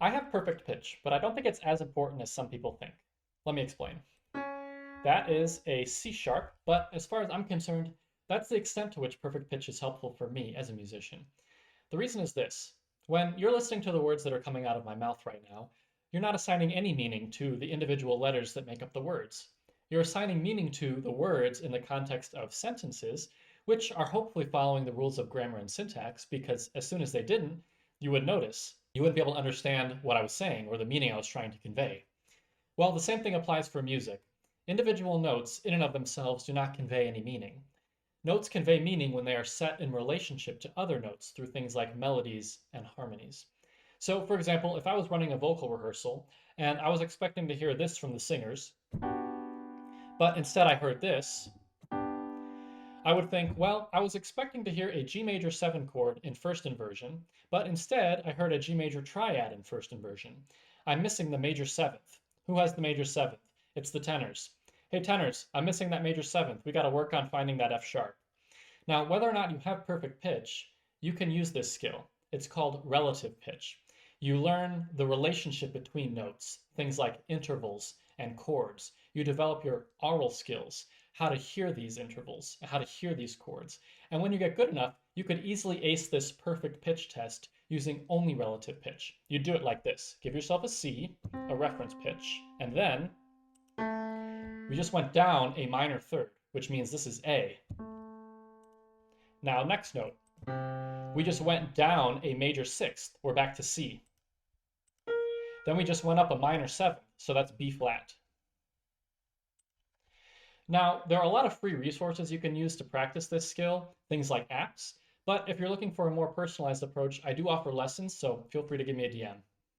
I have perfect pitch, but I don't think it's as important as some people think. Let me explain. That is a C sharp, but as far as I'm concerned, that's the extent to which perfect pitch is helpful for me as a musician. The reason is this. When you're listening to the words that are coming out of my mouth right now, you're not assigning any meaning to the individual letters that make up the words. You're assigning meaning to the words in the context of sentences, which are hopefully following the rules of grammar and syntax, because as soon as they didn't, you would notice. You wouldn't be able to understand what I was saying or the meaning I was trying to convey. Well, the same thing applies for music. Individual notes, in and of themselves, do not convey any meaning. Notes convey meaning when they are set in relationship to other notes through things like melodies and harmonies. So, for example, if I was running a vocal rehearsal and I was expecting to hear this from the singers, but instead I heard this, I would think, well, I was expecting to hear a G major 7 chord in first inversion, but instead I heard a G major triad in first inversion. I'm missing the major 7th. Who has the major 7th? It's the tenors. Hey, tenors, I'm missing that major 7th. We got to work on finding that F sharp. Now, whether or not you have perfect pitch, you can use this skill. It's called relative pitch. You learn the relationship between notes, things like intervals and chords. You develop your aural skills, how to hear these intervals, how to hear these chords. And when you get good enough, you could easily ace this perfect pitch test using only relative pitch. You do it like this. Give yourself a C, a reference pitch, and then we just went down a minor third, which means this is A. Now, next note. We just went down a major 6th. We're back to C. Then we just went up a minor 7th, so that's B flat. Now, there are a lot of free resources you can use to practice this skill, things like apps, but if you're looking for a more personalized approach, I do offer lessons, so feel free to give me a DM.